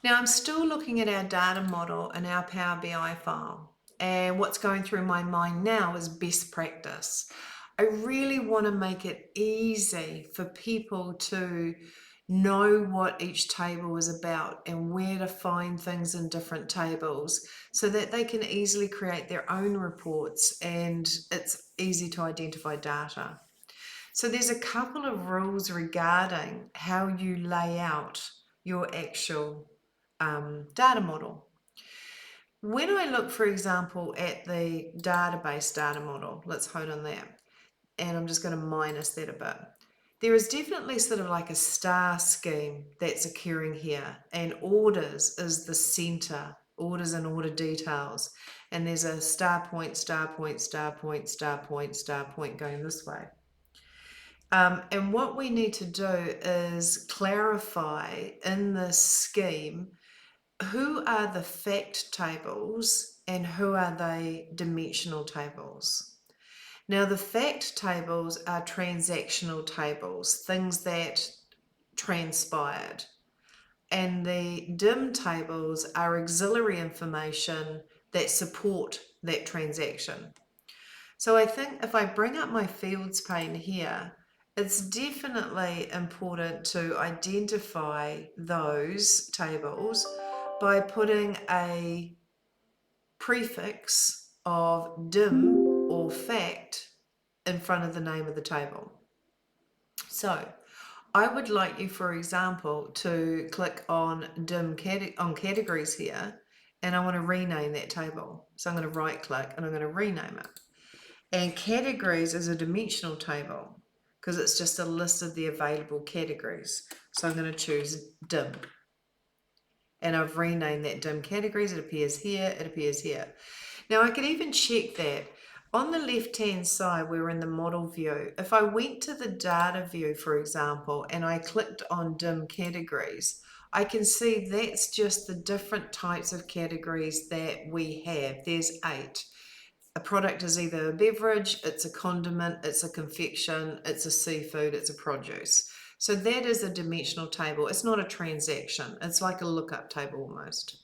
Now I'm still looking at our data model in our Power BI file, and what's going through my mind now is best practice. I really want to make it easy for people to know what each table is about and where to find things in different tables so that they can easily create their own reports and it's easy to identify data. So there's a couple of rules regarding how you lay out your actual data model. When I look, for example, at the database data model, let's hold on that, and I'm just going to minus that a bit. There is definitely sort of like a star scheme that's occurring here, and orders is the center, orders and order details. And there's a star point, star point, star point, star point, star point going this way. And what we need to do is clarify in this scheme who are the fact tables and who are they dimensional tables. Now, the fact tables are transactional tables, things that transpired. And the dim tables are auxiliary information that support that transaction. So I think if I bring up my fields pane here, it's definitely important to identify those tables by putting a prefix of dim or fact in front of the name of the table. So I would like you, for example, to click on categories here, and I want to rename that table. So I'm going to right click and I'm going to rename it. And categories is a dimensional table because it's just a list of the available categories. So I'm going to choose dim. And I've renamed that dim categories. It appears here, it appears here. Now I can even check that. On the left-hand side, we're in the model view. If I went to the data view, for example, and I clicked on dim categories, I can see that's just the different types of categories that we have. There's 8. A product is either a beverage, it's a condiment, it's a confection, it's a seafood, it's a produce. So that is a dimensional table. It's not a transaction. It's like a lookup table almost.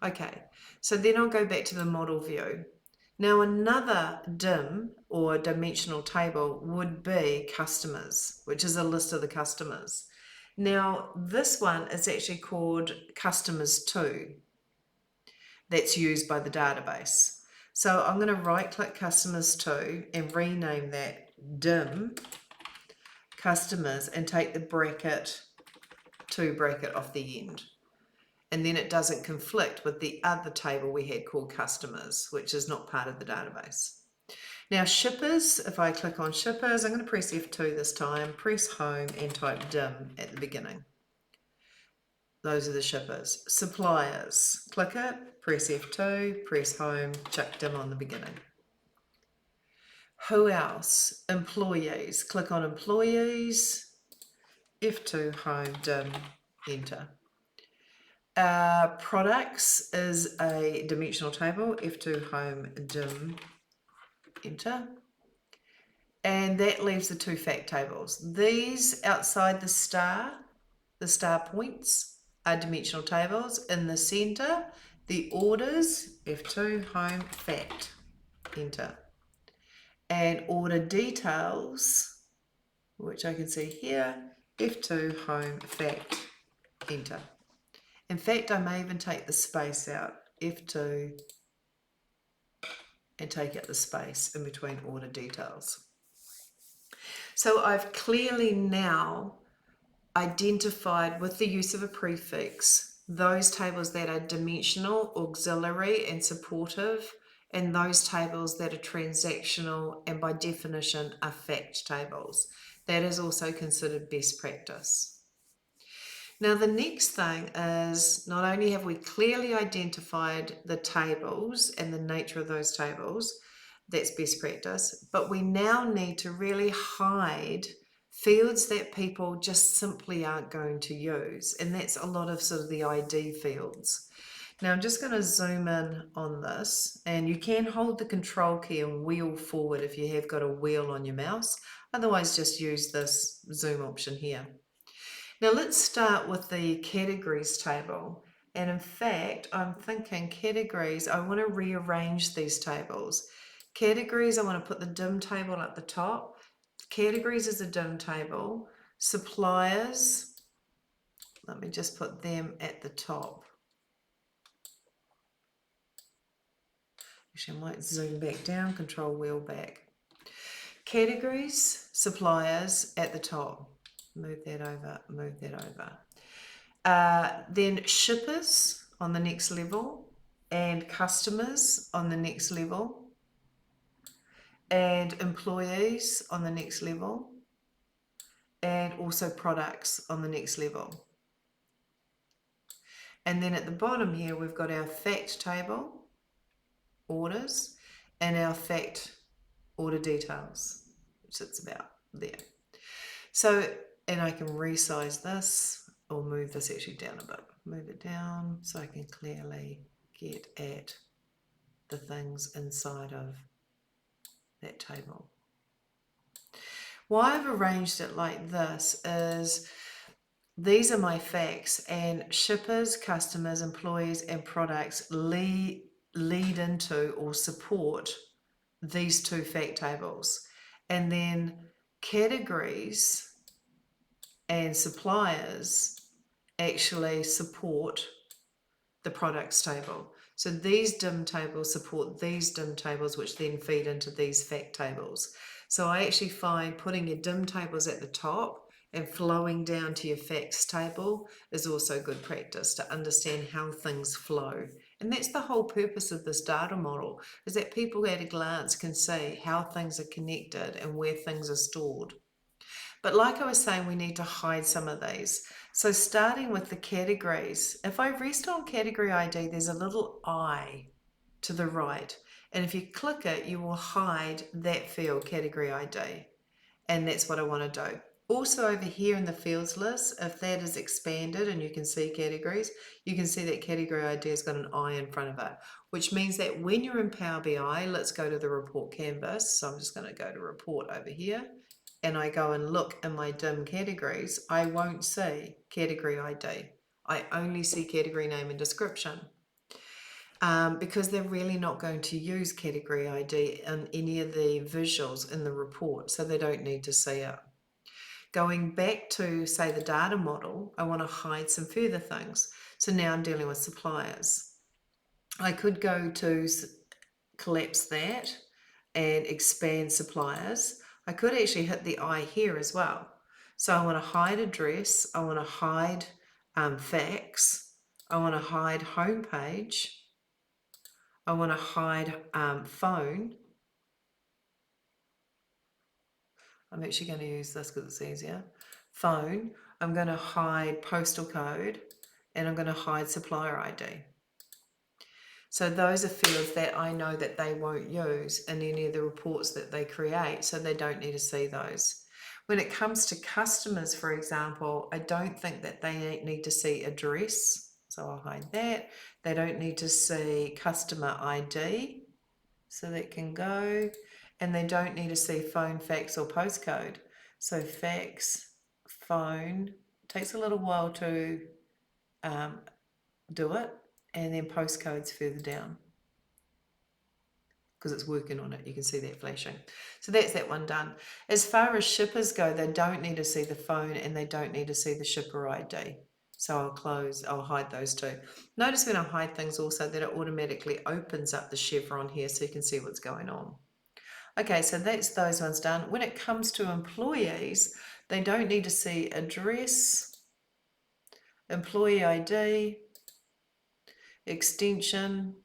Okay, so then I'll go back to the model view. Now another dim or dimensional table would be customers, which is a list of the customers. Now this one is actually called customers 2. That's used by the database. So I'm going to right click customers 2 and rename that dim customers and take the bracket 2 bracket off the end. And then it doesn't conflict with the other table we had called customers, which is not part of the database. Now shippers, if I click on shippers, I'm going to press F2 this time, press home and type dim at the beginning. Those are the shippers. Suppliers, click it, press F2, press home, chuck dim on the beginning. Who else? Employees, click on employees, F2, home, dim, enter. Products is a dimensional table, F2, home, dim, enter. And that leaves the 2 fact tables. These outside the star points are dimensional tables. In the center, the orders, F2, home, fact, enter. And order details, which I can see here, F2, home, fact, enter. In fact, I may even take the space out, F2, and take out the space in between order details. So I've clearly now identified with the use of a prefix those tables that are dimensional, auxiliary and supportive, and those tables that are transactional and by definition are fact tables. That is also considered best practice. Now the next thing is not only have we clearly identified the tables and the nature of those tables, that's best practice, but we now need to really hide fields that people just simply aren't going to use, and that's a lot of sort of the ID fields. Now I'm just going to zoom in on this, and you can hold the control key and wheel forward if you have got a wheel on your mouse, otherwise just use this zoom option here. Now let's start with the categories table. And in fact, I'm thinking categories, I want to rearrange these tables. Categories, I want to put the dim table at the top. Categories is a dim table. Suppliers, let me just put them at the top. Actually, I might zoom back down, control wheel back. Categories, suppliers at the top. Move that over, move that over. Then shippers on the next level, and customers on the next level, and employees on the next level, and also products on the next level. And then at the bottom here, we've got our fact table, orders, and our fact order details, which sits about there. So, and I can resize this or move this actually down a bit. Move it down so I can clearly get at the things inside of that table. Why I've arranged it like this is these are my facts, and shippers, customers, employees, and products lead into or support these two fact tables. And then categories and suppliers actually support the products table. So these dim tables support these dim tables, which then feed into these fact tables. So I actually find putting your dim tables at the top and flowing down to your facts table is also good practice to understand how things flow. And that's the whole purpose of this data model, is that people at a glance can see how things are connected and where things are stored. But like I was saying, we need to hide some of these. So starting with the categories, if I rest on category ID, there's a little I to the right. And if you click it, you will hide that field, category ID. And that's what I want to do. Also over here in the fields list, if that is expanded and you can see categories, you can see that category ID has got an I in front of it, which means that when you're in Power BI, let's go to the report canvas. So I'm just going to go to report over here, and I go and look in my dim categories, I won't see category ID. I only see category name and description. Because they're really not going to use category ID in any of the visuals in the report, so they don't need to see it. Going back to, say, the data model, I want to hide some further things. So now I'm dealing with suppliers. I could go to collapse that and expand suppliers. I could actually hit the I here as well. So I want to hide address, I want to hide facts, I want to hide homepage, I want to hide phone. I'm actually going to use this because it's easier. Phone, I'm going to hide postal code, and I'm going to hide supplier ID. So those are fields that I know that they won't use in any of the reports that they create, so they don't need to see those. When it comes to customers, for example, I don't think that they need to see address, so I'll hide that. They don't need to see customer ID, so that can go. And they don't need to see phone, fax, or postcode. So fax, phone, takes a little while to do it, and then postcode's further down because it's working on it. You can see that flashing. So that's that one done. As far as shippers go, they don't need to see the phone and they don't need to see the shipper ID. So I'll hide those two. Notice when I hide things also that it automatically opens up the chevron here so you can see what's going on. Okay, so that's those ones done. When it comes to employees, they don't need to see address, employee ID, extension,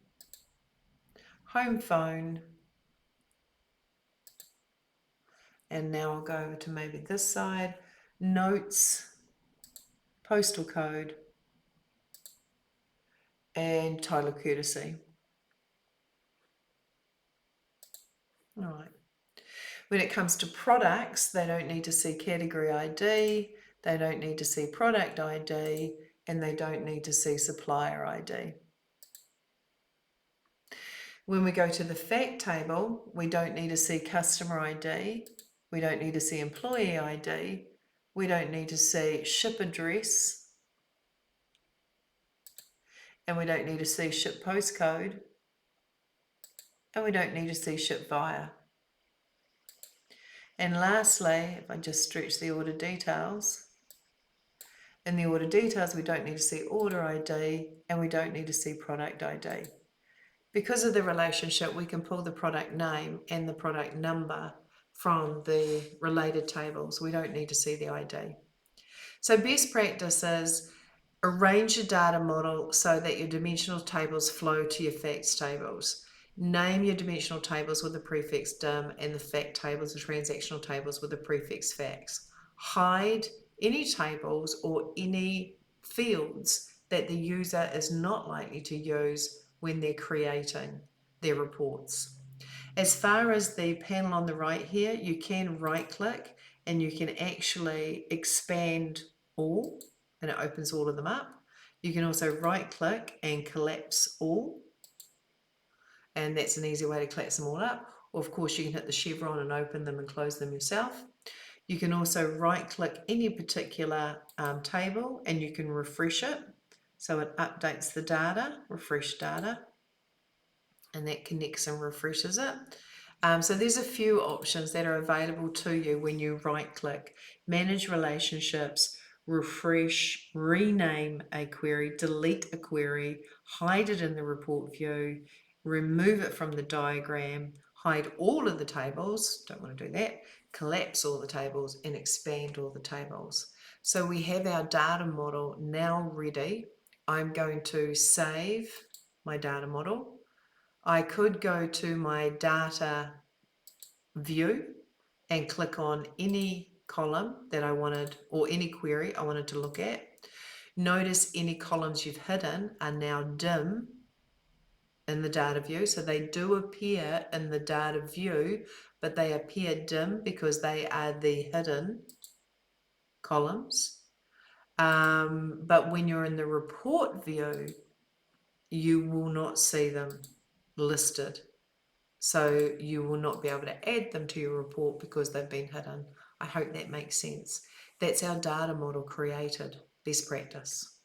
home phone, and now I'll go over to maybe this side, notes, postal code, and title of courtesy. All right. When it comes to products, they don't need to see category ID, they don't need to see product ID, and they don't need to see supplier ID. When we go to the fact table, we don't need to see customer ID, we don't need to see employee ID, we don't need to see ship address, and we don't need to see ship postcode, and we don't need to see ship via. And lastly, if I just stretch the order details, in the order details we don't need to see order ID and we don't need to see product ID. Because of the relationship, we can pull the product name and the product number from the related tables. We don't need to see the ID. So best practice is arrange your data model so that your dimensional tables flow to your facts tables. Name your dimensional tables with the prefix dim and the fact tables and transactional tables with the prefix facts. Hide any tables or any fields that the user is not likely to use when they're creating their reports. As far as the panel on the right here, you can right click and you can actually expand all, and it opens all of them up. You can also right click and collapse all, and that's an easy way to collapse them all up. Or of course you can hit the chevron and open them and close them yourself. You can also right click any particular table and you can refresh it. So it updates the data, refresh data, and that connects and refreshes it. So there's a few options that are available to you when you right click. Manage relationships, refresh, rename a query, delete a query, hide it in the report view, remove it from the diagram, hide all of the tables, don't want to do that, collapse all the tables and expand all the tables. So we have our data model now ready. I'm going to save my data model. I could go to my data view and click on any column that I wanted or any query I wanted to look at. Notice any columns you've hidden are now dim in the data view. So they do appear in the data view, but they appear dim because they are the hidden columns. But when you're in the report view, you will not see them listed. So you will not be able to add them to your report because they've been hidden. I hope that makes sense. That's our data model created. Best practice.